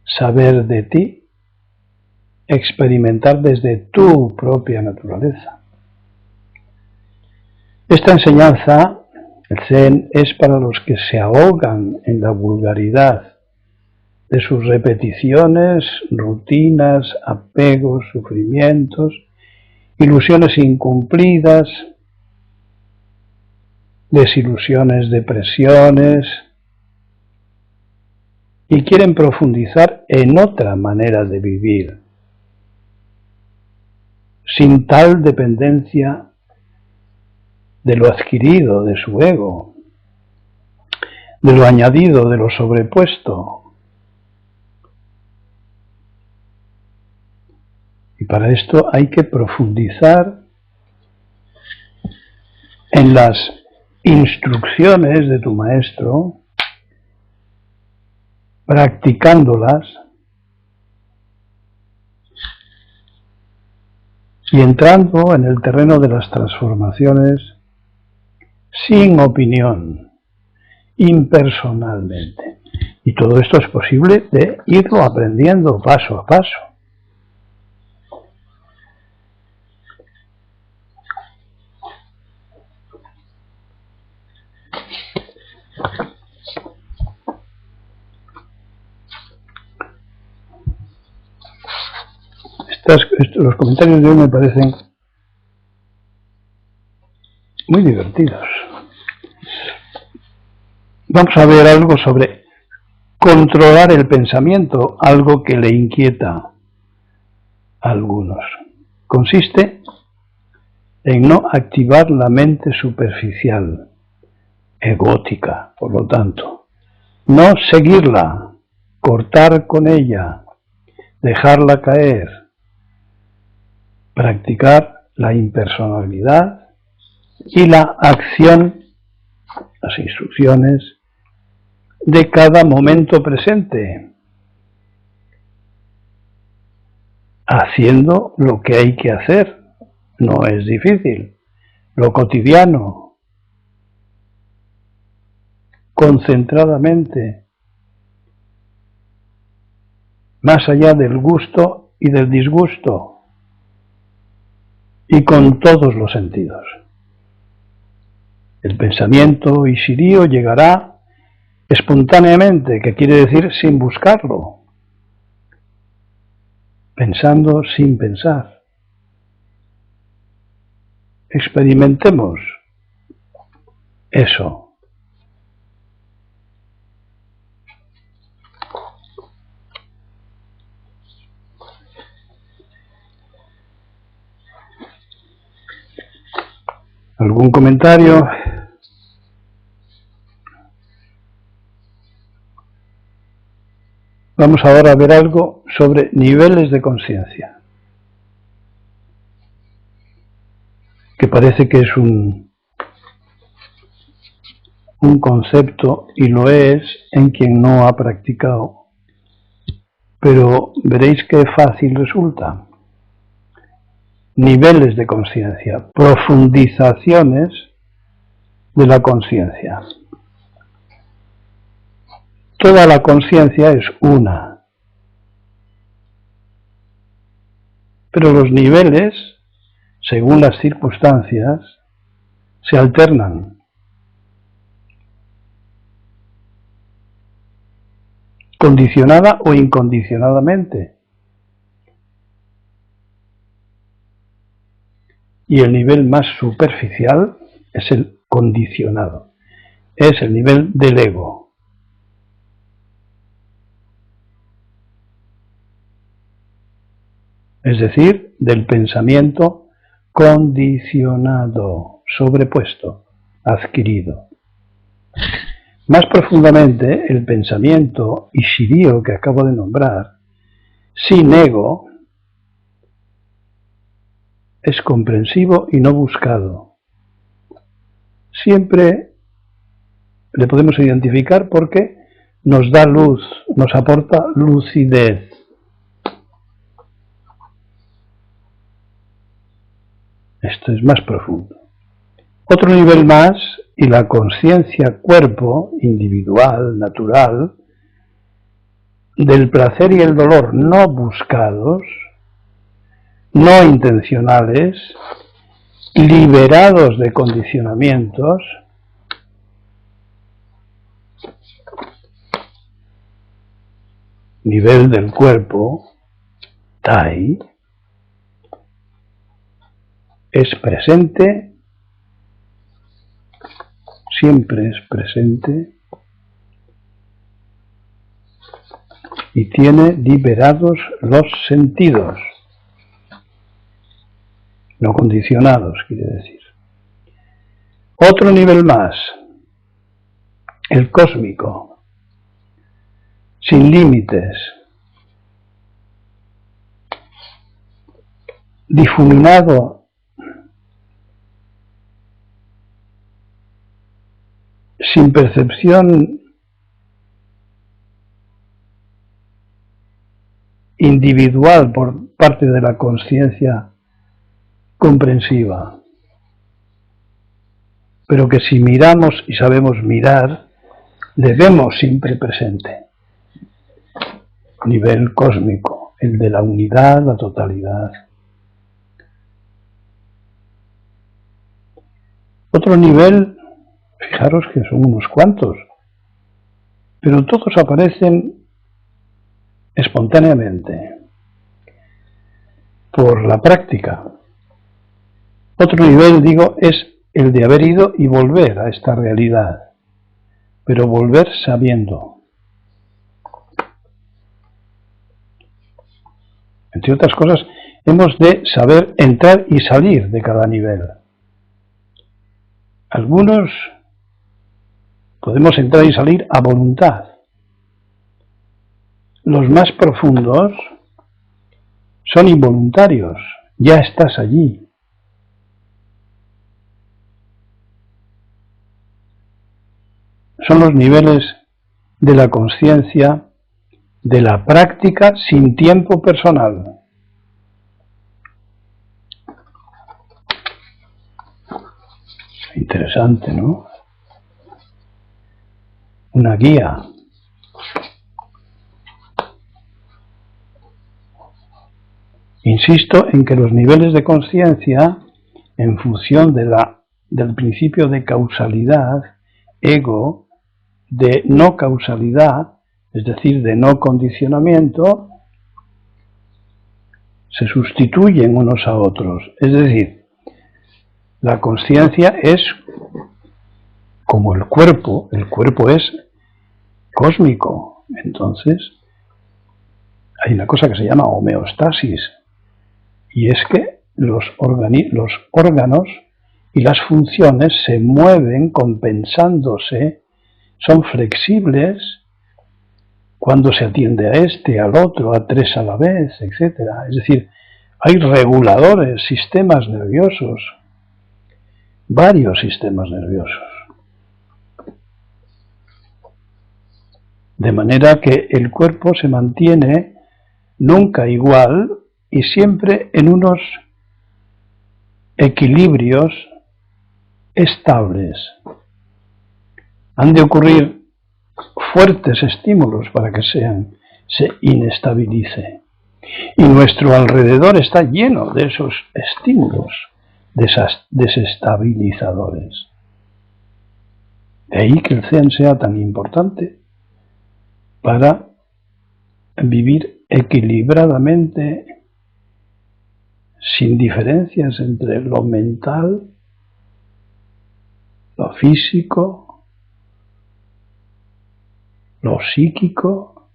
S1: saber de ti, experimentar desde tu propia naturaleza. Esta enseñanza, el Zen, es para los que se ahogan en la vulgaridad de sus repeticiones, rutinas, apegos, sufrimientos, ilusiones incumplidas, desilusiones, depresiones, y quieren profundizar en otra manera de vivir, sin tal dependencia de lo adquirido, de su ego, de lo añadido, de lo sobrepuesto. Y para esto hay que profundizar en las instrucciones de tu maestro, practicándolas y entrando en el terreno de las transformaciones sin opinión, impersonalmente. Y todo esto es posible de irlo aprendiendo paso a paso. Los comentarios de hoy me parecen muy divertidos. Vamos a ver algo sobre controlar el pensamiento, algo que le inquieta a algunos. Consiste en no activar la mente superficial, egótica, por lo tanto. No seguirla, cortar con ella, dejarla caer. Practicar la impersonalidad y la acción, las instrucciones de cada momento presente, haciendo lo que hay que hacer. No es difícil, lo cotidiano, concentradamente, más allá del gusto y del disgusto, y con todos los sentidos. El pensamiento Ishirio llegará espontáneamente, que quiere decir sin buscarlo, pensando sin pensar. Experimentemos eso. ¿Algún comentario? Vamos ahora a ver algo sobre niveles de conciencia, que parece que es un concepto, y lo es en quien no ha practicado, pero veréis qué fácil resulta. Niveles de conciencia, profundizaciones de la conciencia. Toda la conciencia es una, pero los niveles, según las circunstancias, se alternan. Condicionada o incondicionadamente. Y el nivel más superficial es el condicionado, es el nivel del ego. Es decir, del pensamiento condicionado, sobrepuesto, adquirido. Más profundamente, el pensamiento Ishirio que acabo de nombrar, sin ego, es comprensivo y no buscado. Siempre le podemos identificar porque nos da luz, nos aporta lucidez. Esto es más profundo. Otro nivel más, y la conciencia cuerpo, individual, natural, del placer y el dolor no buscados, no intencionales, liberados de condicionamientos, nivel del cuerpo, Tai, es presente, siempre es presente, y tiene liberados los sentidos, no condicionados, quiere decir. Otro nivel más, el cósmico, sin límites, difuminado, sin percepción individual por parte de la conciencia comprensiva, pero que si miramos y sabemos mirar, le vemos siempre presente. Nivel cósmico, el de la unidad, la totalidad. Otro nivel, fijaros que son unos cuantos, pero todos aparecen espontáneamente, por la práctica. Otro nivel, digo, es el de haber ido y volver a esta realidad, pero volver sabiendo. Entre otras cosas, hemos de saber entrar y salir de cada nivel. Algunos podemos entrar y salir a voluntad. Los más profundos son involuntarios, ya estás allí. Son los niveles de la conciencia, de la práctica sin tiempo personal. Interesante, ¿no? Una guía. Insisto en que los niveles de conciencia, en función del principio de causalidad, ego, de no causalidad, es decir, de no condicionamiento, se sustituyen unos a otros. Es decir, la conciencia es como el cuerpo es cósmico. Entonces, hay una cosa que se llama homeostasis, y es que los órganos y las funciones se mueven compensándose, son flexibles cuando se atiende a este, al otro, a tres a la vez, etc. Es decir, hay reguladores, sistemas nerviosos, varios sistemas nerviosos. De manera que el cuerpo se mantiene nunca igual y siempre en unos equilibrios estables. Han de ocurrir fuertes estímulos para que se inestabilice. Y nuestro alrededor está lleno de esos estímulos, de esas desestabilizadores. De ahí que el Zen sea tan importante para vivir equilibradamente, sin diferencias entre lo mental, lo físico, lo psíquico,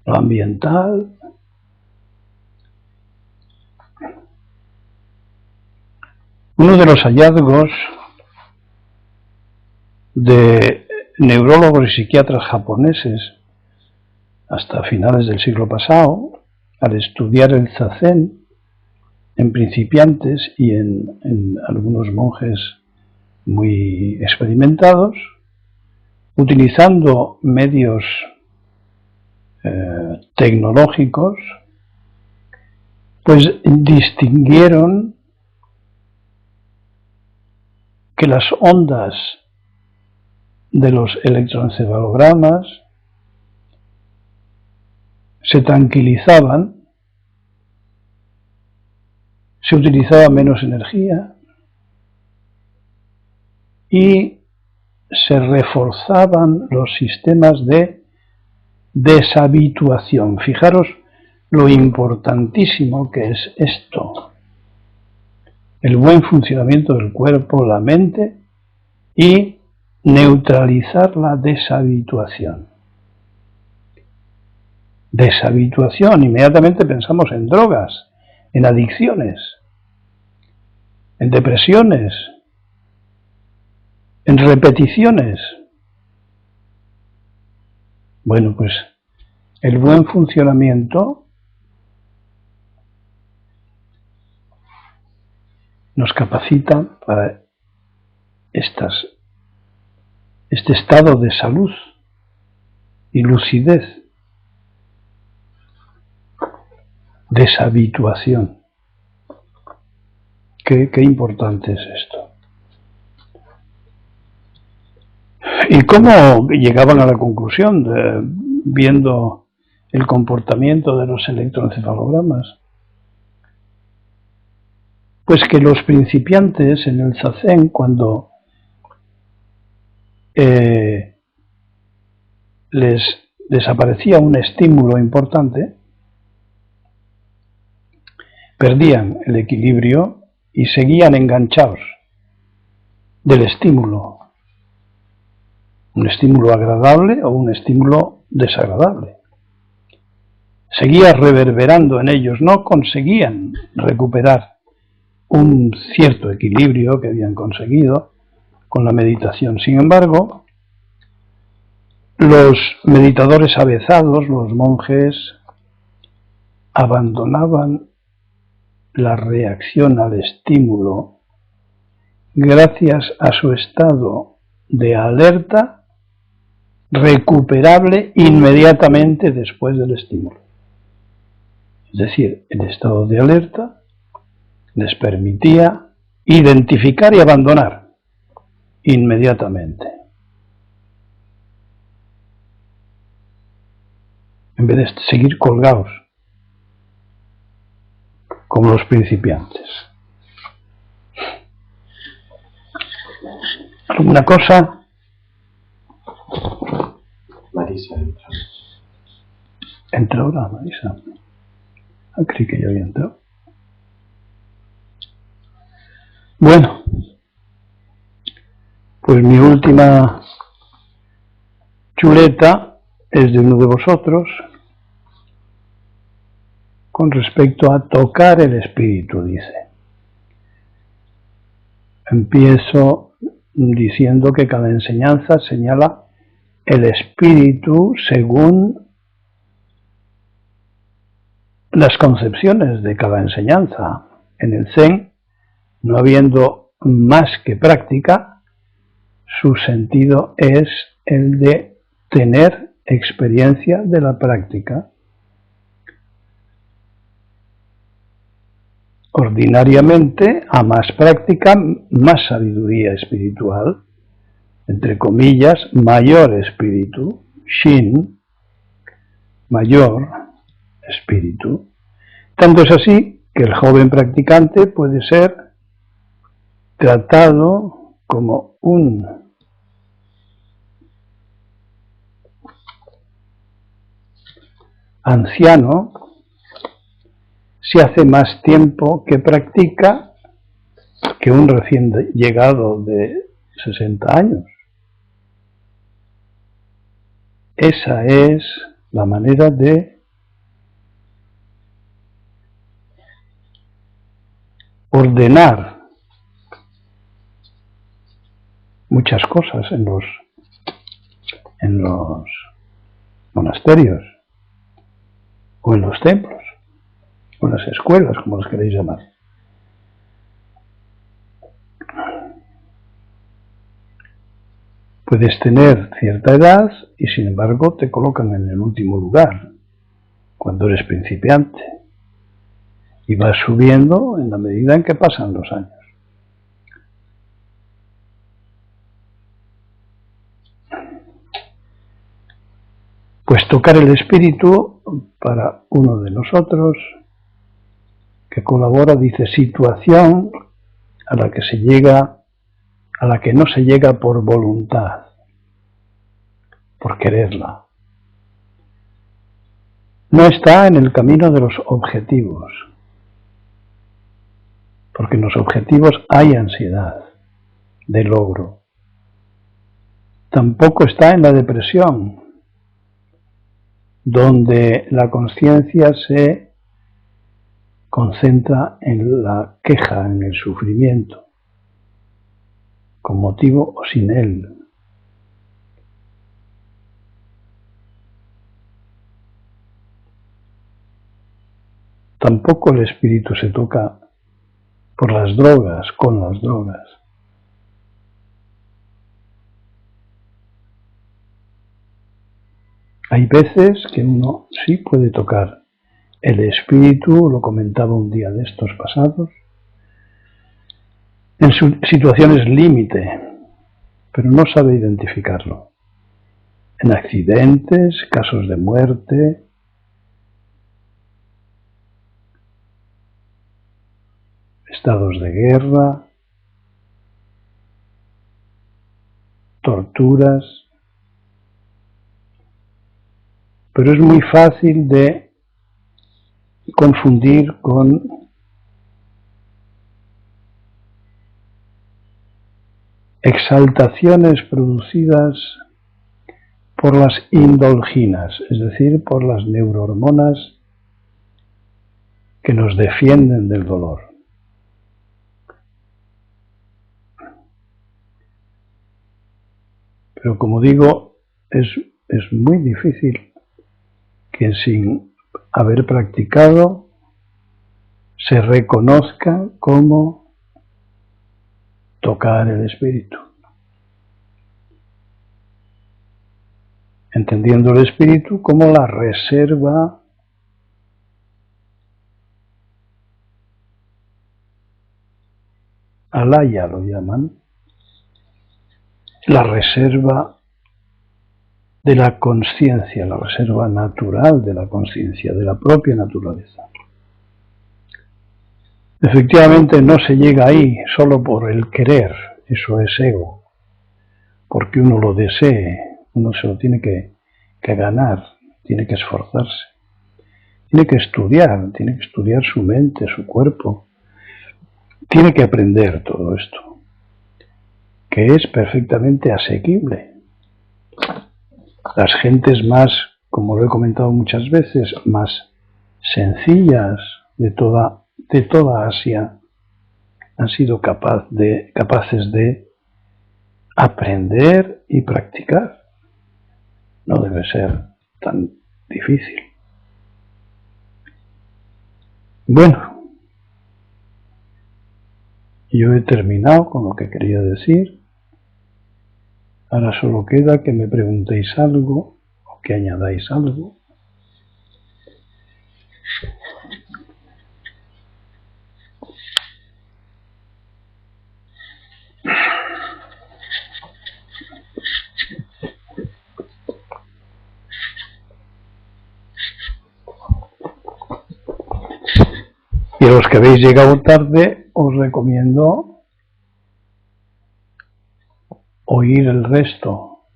S1: lo ambiental. Uno de los hallazgos de neurólogos y psiquiatras japoneses hasta finales del siglo pasado, al estudiar el zazen en principiantes y en algunos monjes muy experimentados, utilizando medios tecnológicos, pues distinguieron que las ondas de los electroencefalogramas se tranquilizaban, se utilizaba menos energía y se reforzaban los sistemas de deshabituación. Fijaros lo importantísimo que es esto. El buen funcionamiento del cuerpo, la mente y neutralizar la deshabituación. deshabituación, inmediatamente pensamos en drogas, en adicciones, en depresiones, en repeticiones. Bueno, pues el buen funcionamiento nos capacita para este estado de salud y lucidez, deshabituación. Qué importante es esto. ¿Y cómo llegaban a la conclusión viendo el comportamiento de los electroencefalogramas? Pues que los principiantes en el zazen, cuando les desaparecía un estímulo importante, perdían el equilibrio y seguían enganchados del estímulo. Un estímulo agradable o un estímulo desagradable. Seguía reverberando en ellos, no conseguían recuperar un cierto equilibrio que habían conseguido con la meditación. Sin embargo, los meditadores avezados, los monjes, abandonaban la reacción al estímulo gracias a su estado de alerta recuperable inmediatamente después del estímulo. Es decir, el estado de alerta les permitía identificar y abandonar inmediatamente, en vez de seguir colgados como los principiantes. ¿Alguna cosa?
S2: Marisa entra.
S1: ¿Entra ahora, Marisa? Creí que ya había entrado. Bueno, pues mi última chuleta es de uno de vosotros con respecto a tocar el espíritu, dice. Empiezo diciendo que cada enseñanza señala el espíritu según las concepciones de cada enseñanza. En el Zen, no habiendo más que práctica, su sentido es el de tener experiencia de la práctica. Ordinariamente, a más práctica, más sabiduría espiritual, entre comillas, mayor espíritu, Shin, mayor espíritu. Tanto es así que el joven practicante puede ser tratado como un anciano si hace más tiempo que practica que un recién llegado de 60 años. Esa es la manera de ordenar muchas cosas en los monasterios o en los templos o en las escuelas, como los queréis llamar. Puedes tener cierta edad y sin embargo te colocan en el último lugar cuando eres principiante y vas subiendo en la medida en que pasan los años. Pues tocar el espíritu para uno de nosotros que colabora, dice, situación a la que se llega, a la que no se llega por voluntad, por quererla. No está en el camino de los objetivos, porque en los objetivos hay ansiedad de logro. Tampoco está en la depresión, donde la conciencia se concentra en la queja, en el sufrimiento, con motivo o sin él. Tampoco el espíritu se toca por las drogas, con las drogas. Hay veces que uno sí puede tocar el espíritu, lo comentaba un día de estos pasados, en situaciones límite, pero no sabe identificarlo. En accidentes, casos de muerte, estados de guerra, torturas, pero es muy fácil de confundir con exaltaciones producidas por las indolginas, es decir, por las neurohormonas que nos defienden del dolor. Pero como digo, es muy difícil que sin haber practicado se reconozca cómo tocar el espíritu. Entendiendo el espíritu como la reserva alaya, lo llaman, la reserva de la conciencia, la reserva natural de la conciencia, de la propia naturaleza. Efectivamente no se llega ahí solo por el querer, eso es ego, porque uno lo desee, uno se lo tiene que ganar, tiene que esforzarse, tiene que estudiar su mente, su cuerpo, tiene que aprender todo esto, que es perfectamente asequible. Las gentes más, como lo he comentado muchas veces, más sencillas de toda Asia han sido capaces de aprender y practicar. No debe ser tan difícil. Bueno, yo he terminado con lo que quería decir. Ahora solo queda que me preguntéis algo o que añadáis algo. Y a los que habéis llegado tarde, os recomiendo oír el resto.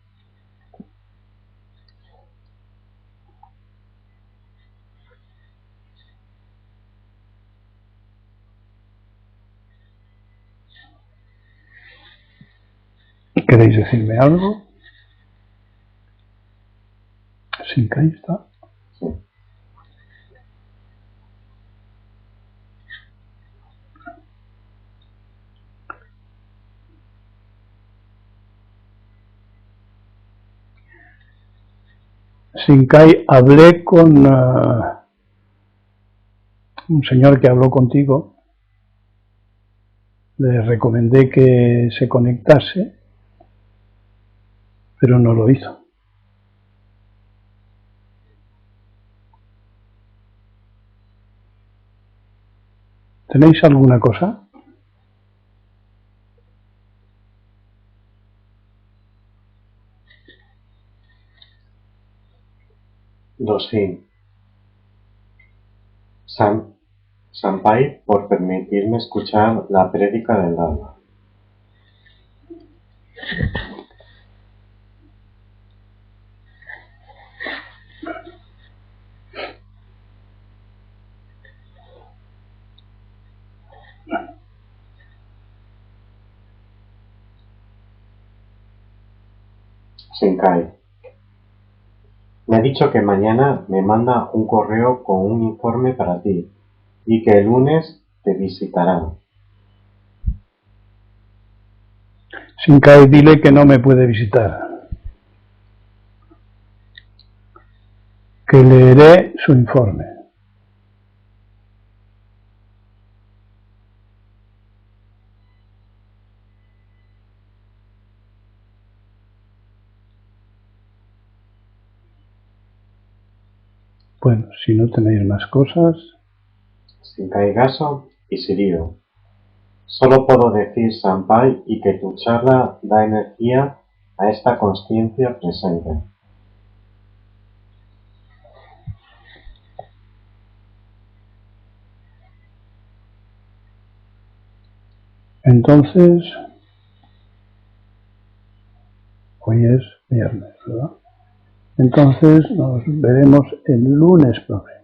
S1: ¿Queréis decirme algo? Sinkai está.
S2: Sí.
S1: Sinkai, hablé con un señor que habló contigo, le recomendé que se conectase, pero no lo hizo. ¿Tenéis alguna cosa?
S2: Doshin. Sampai por permitirme escuchar la prédica del Dharma. Sinkai. Me ha dicho que mañana me manda un correo con un informe para ti y que el lunes te visitará.
S1: Shinkai, dile que no me puede visitar, que leeré su informe. Bueno, si no tenéis más cosas...
S2: Shinkai Gaso y Shiryu. Solo puedo decir Senpai y que tu charla da energía a esta consciencia presente.
S1: Entonces, hoy es viernes, ¿verdad? Entonces nos veremos el lunes próximo.